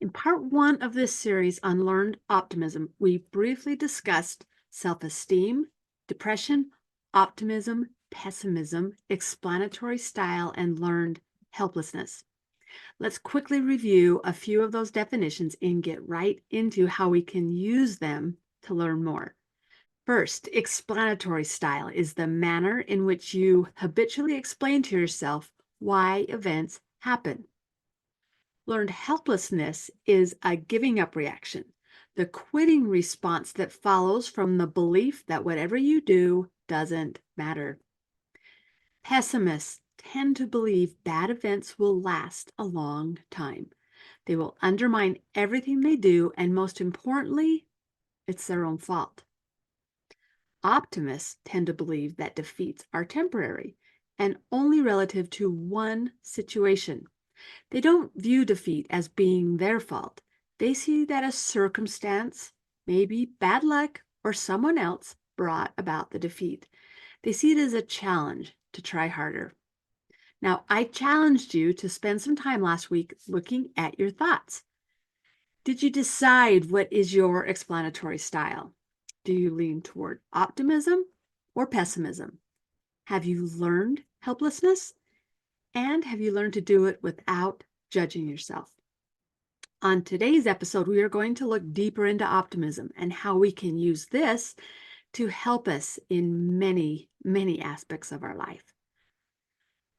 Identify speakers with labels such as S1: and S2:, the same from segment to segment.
S1: In part one of this series on learned optimism, we briefly discussed self-esteem, depression, optimism, pessimism, explanatory style, and learned helplessness. Let's quickly review a few of those definitions and get right into how we can use them to learn more. First, explanatory style is the manner in which you habitually explain to yourself why events happen. Learned helplessness is a giving up reaction, the quitting response that follows from the belief that whatever you do doesn't matter. Pessimists tend to believe bad events will last a long time. They will undermine everything they do, and most importantly, it's their own fault. Optimists tend to believe that defeats are temporary and only relative to one situation. They don't view defeat as being their fault. They see that a circumstance, maybe bad luck or someone else, brought about the defeat. They see it as a challenge to try harder. Now, I challenged you to spend some time last week looking at your thoughts. Did you decide what is your explanatory style? Do you lean toward optimism or pessimism? Have you learned helplessness? And have you learned to do it without judging yourself? On today's episode, we are going to look deeper into optimism and how we can use this to help us in many, many aspects of our life.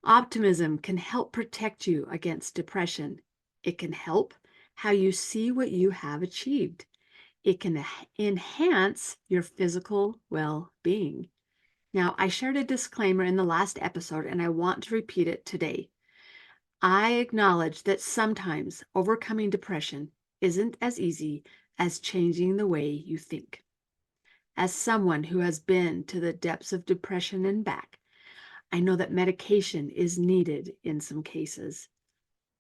S1: Optimism can help protect you against depression. It can help how you see what you have achieved. It can enhance your physical well-being. Now, I shared a disclaimer in the last episode, and I want to repeat it today. I acknowledge that sometimes overcoming depression isn't as easy as changing the way you think. As someone who has been to the depths of depression and back, I know that medication is needed in some cases.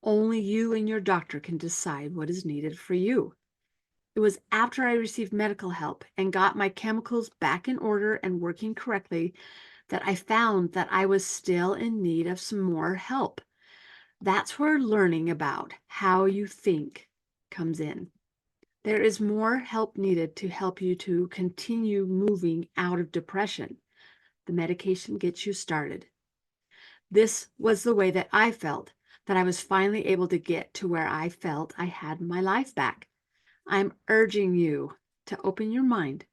S1: Only you and your doctor can decide what is needed for you. It was after I received medical help and got my chemicals back in order and working correctly that I found that I was still in need of some more help. That's where learning about how you think comes in. There is more help needed to help you to continue moving out of depression. The medication gets you started. This was the way that I felt, that I was finally able to get to where I felt I had my life back. I'm urging you to open your mind,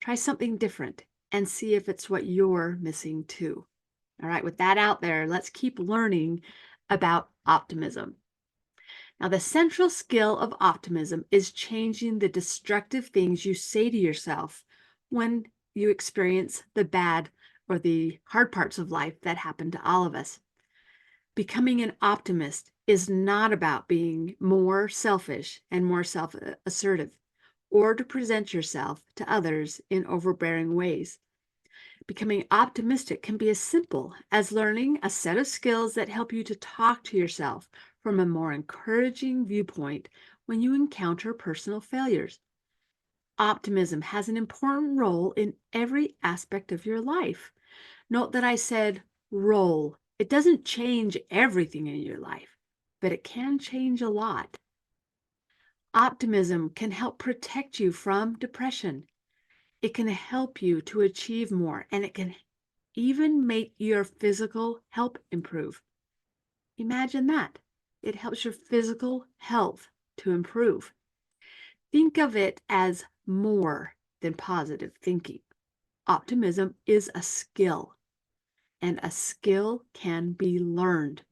S1: try something different, and see if it's what you're missing too. All right, with that out there, let's keep learning about optimism. Now, the central skill of optimism is changing the destructive things you say to yourself when you experience the bad or the hard parts of life that happen to all of us. Becoming an optimist is not about being more selfish and more self-assertive, or to present yourself to others in overbearing ways. Becoming optimistic can be as simple as learning a set of skills that help you to talk to yourself from a more encouraging viewpoint when you encounter personal failures. Optimism has an important role in every aspect of your life. Note that I said role. It doesn't change everything in your life, but it can change a lot. Optimism can help protect you from depression. It can help you to achieve more, and it can even make your physical health improve. Imagine that. It helps your physical health to improve. Think of it as more than positive thinking. Optimism is a skill, and a skill can be learned.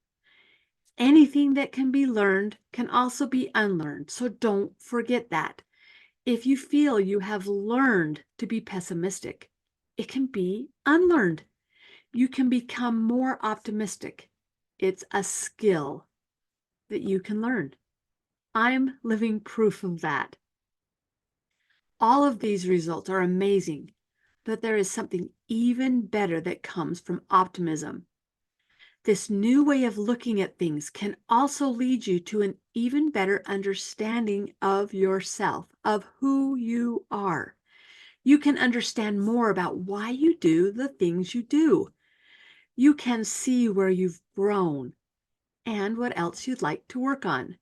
S1: Anything that can be learned can also be unlearned, so don't forget that. If you feel you have learned to be pessimistic, it can be unlearned. You can become more optimistic. It's a skill that you can learn. I'm living proof of that. All of these results are amazing, but there is something even better that comes from optimism. This new way of looking at things can also lead you to an even better understanding of yourself, of who you are. You can understand more about why you do the things you do. You can see where you've grown and what else you'd like to work on.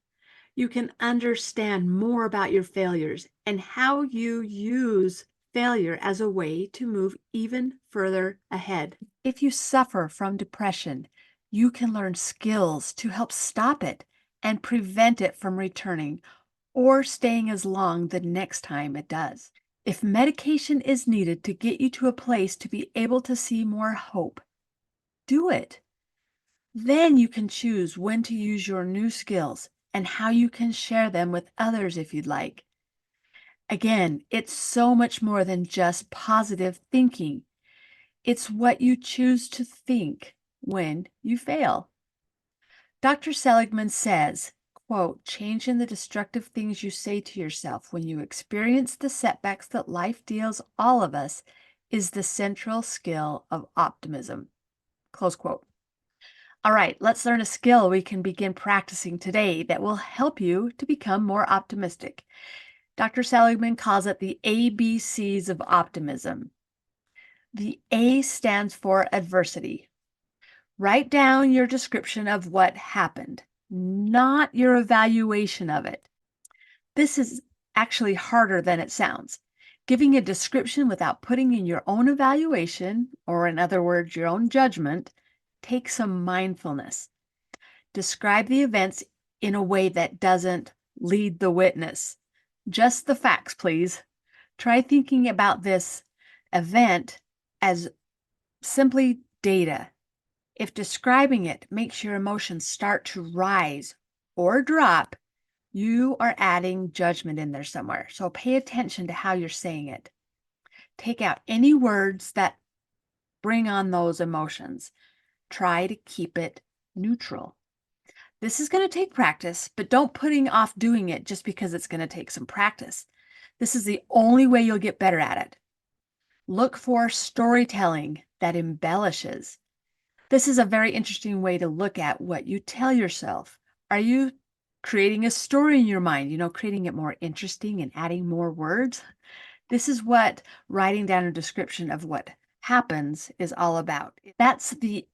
S1: You can understand more about your failures and how you use failure as a way to move even further ahead. If you suffer from depression, you can learn skills to help stop it and prevent it from returning or staying as long the next time it does. If medication is needed to get you to a place to be able to see more hope, do it. Then you can choose when to use your new skills and how you can share them with others if you'd like. Again, it's so much more than just positive thinking. It's what you choose to think when you fail. Dr. Seligman says, quote, changing the destructive things you say to yourself when you experience the setbacks that life deals all of us is the central skill of optimism, close quote. All right, let's learn a skill we can begin practicing today that will help you to become more optimistic. Dr. Seligman calls it the ABCs of optimism. The A stands for adversity. Write down your description of what happened, not your evaluation of it. This is actually harder than it sounds. Giving a description without putting in your own evaluation, or in other words, your own judgment, takes some mindfulness. Describe the events in a way that doesn't lead the witness. Just the facts, please. Try thinking about this event as simply data. If describing it makes your emotions start to rise or drop, you are adding judgment in there somewhere. So pay attention to how you're saying it. Take out any words that bring on those emotions. Try to keep it neutral. This is going to take practice, but don't putting off doing it just because it's going to take some practice. This is the only way you'll get better at it. Look for storytelling that embellishes. This is a very interesting way to look at what you tell yourself. Are you creating a story in your mind, creating it more interesting and adding more words? This is what writing down a description of what happens is all about. That's the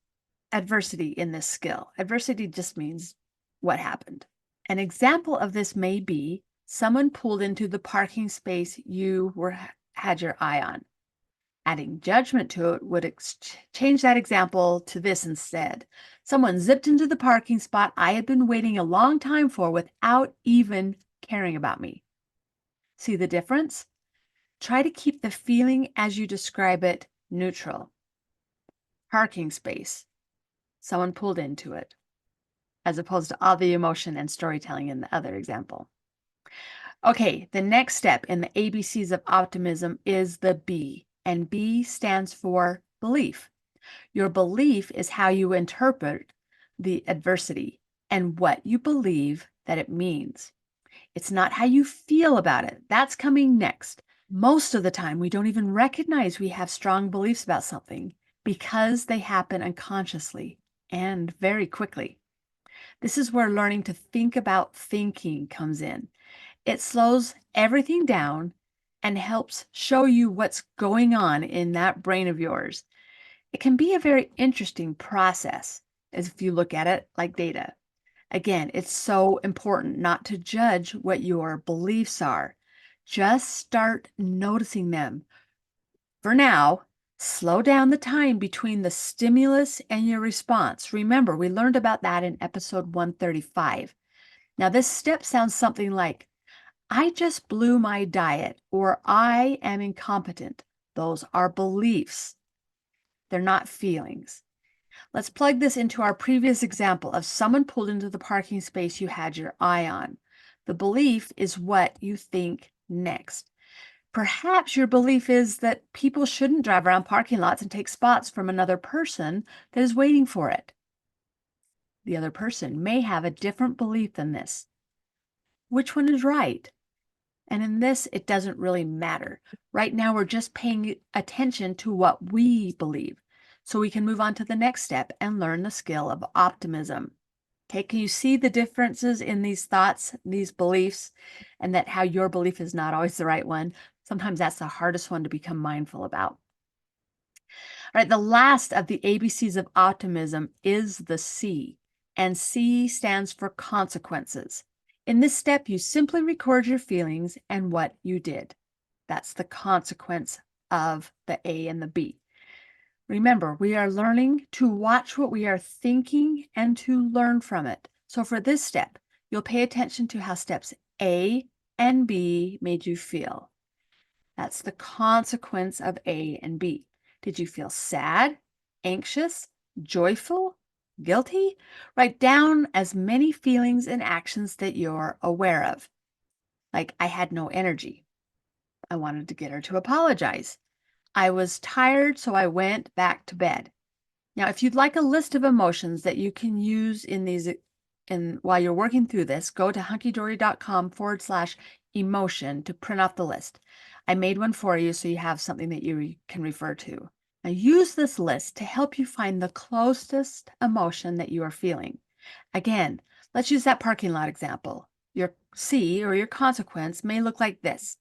S1: adversity in this skill. Adversity just means what happened. An example of this may be someone pulled into the parking space you had your eye on. Adding judgment to it would change that example to this instead. Someone zipped into the parking spot I had been waiting a long time for without even caring about me. See the difference? Try to keep the feeling as you describe it neutral. Parking space. Someone pulled into it, as opposed to all the emotion and storytelling in the other example. Okay, the next step in the ABCs of optimism is the B, and B stands for belief. Your belief is how you interpret the adversity and what you believe that it means. It's not how you feel about it. That's coming next. Most of the time, we don't even recognize we have strong beliefs about something because they happen unconsciously and very quickly. This is where learning to think about thinking comes in. It slows everything down and helps show you what's going on in that brain of yours. It can be a very interesting process as if you look at it like data. Again, it's so important not to judge what your beliefs are. Just start noticing them. For now, slow down the time between the stimulus and your response. Remember, we learned about that in episode 135. Now, this step sounds something like, I just blew my diet, or I am incompetent. Those are beliefs. They're not feelings. Let's plug this into our previous example of someone pulled into the parking space you had your eye on. The belief is what you think next. Perhaps your belief is that people shouldn't drive around parking lots and take spots from another person that is waiting for it. The other person may have a different belief than this. Which one is right? And in this, it doesn't really matter. Right now, we're just paying attention to what we believe. So we can move on to the next step and learn the skill of optimism. Okay, can you see the differences in these thoughts, these beliefs, and that how your belief is not always the right one? Sometimes that's the hardest one to become mindful about. All right, the last of the ABCs of optimism is the C, and C stands for consequences. In this step, you simply record your feelings and what you did. That's the consequence of the A and the B. Remember, we are learning to watch what we are thinking and to learn from it. So for this step, you'll pay attention to how steps A and B made you feel. That's the consequence of A and B. Did you feel sad, anxious, joyful, guilty? Write down as many feelings and actions that you're aware of. Like, I had no energy. I wanted to get her to apologize. I was tired, so I went back to bed. Now, if you'd like a list of emotions that you can use while you're working through this, go to hunkydory.com/emotion to print off the list. I made one for you so you have something that you can refer to. Now, use this list to help you find the closest emotion that you are feeling. Again, let's use that parking lot example. Your C, or your consequence, may look like this.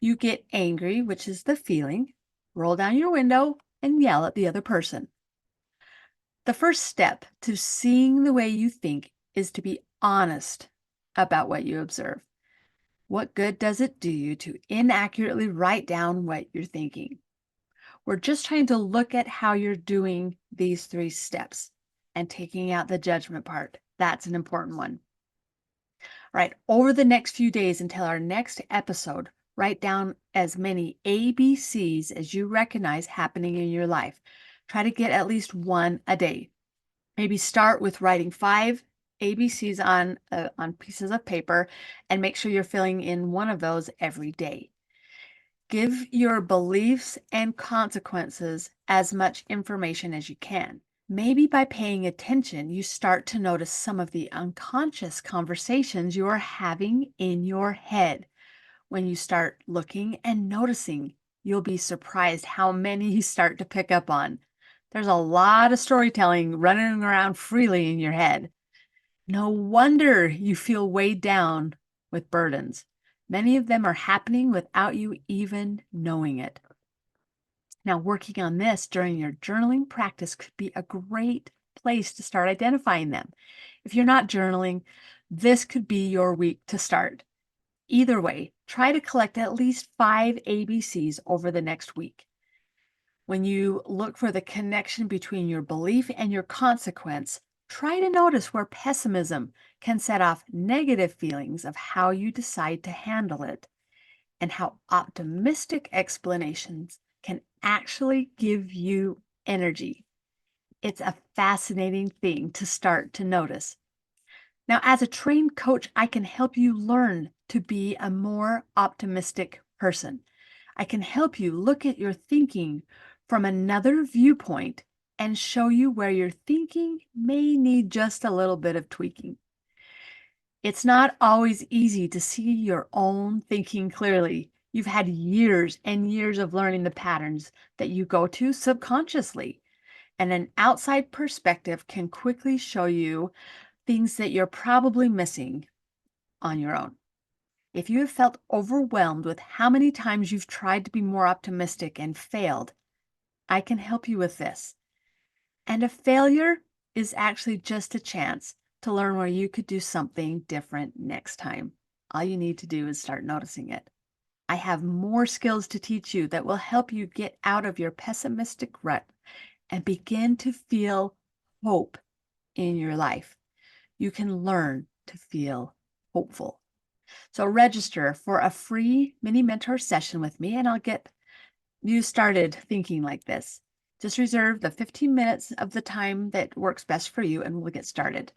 S1: You get angry, which is the feeling, roll down your window, and yell at the other person. The first step to seeing the way you think is to be honest about what you observe. What good does it do you to inaccurately write down what you're thinking? We're just trying to look at how you're doing these 3 steps and taking out the judgment part. That's an important one. All right, over the next few days until our next episode, write down as many ABCs as you recognize happening in your life. Try to get at least one a day. Maybe start with writing 5 ABCs on pieces of paper and make sure you're filling in one of those every day. Give your beliefs and consequences as much information as you can. Maybe by paying attention, you start to notice some of the unconscious conversations you are having in your head. When you start looking and noticing, you'll be surprised how many you start to pick up on. There's a lot of storytelling running around freely in your head. No wonder you feel weighed down with burdens. Many of them are happening without you even knowing it. Now, working on this during your journaling practice could be a great place to start identifying them. If you're not journaling, this could be your week to start. Either way, try to collect at least 5 ABCs over the next week. When you look for the connection between your belief and your consequence, try to notice where pessimism can set off negative feelings of how you decide to handle it, and how optimistic explanations can actually give you energy. It's a fascinating thing to start to notice. Now, as a trained coach, I can help you learn to be a more optimistic person. I can help you look at your thinking from another viewpoint and show you where your thinking may need just a little bit of tweaking. It's not always easy to see your own thinking clearly. You've had years and years of learning the patterns that you go to subconsciously, and an outside perspective can quickly show you things that you're probably missing on your own. If you have felt overwhelmed with how many times you've tried to be more optimistic and failed, I can help you with this. And a failure is actually just a chance to learn where you could do something different next time. All you need to do is start noticing it. I have more skills to teach you that will help you get out of your pessimistic rut and begin to feel hope in your life. You can learn to feel hopeful. So register for a free mini mentor session with me, and I'll get you started thinking like this. Just reserve the 15 minutes of the time that works best for you, and we'll get started.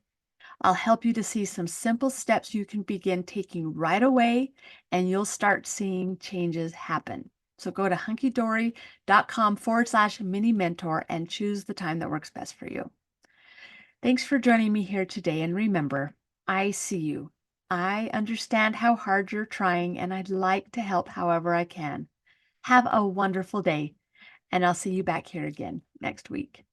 S1: I'll help you to see some simple steps you can begin taking right away, and you'll start seeing changes happen. So go to hunkydory.com/mini mentor and choose the time that works best for you. Thanks for joining me here today. And remember, I see you. I understand how hard you're trying, and I'd like to help however I can. Have a wonderful day, and I'll see you back here again next week.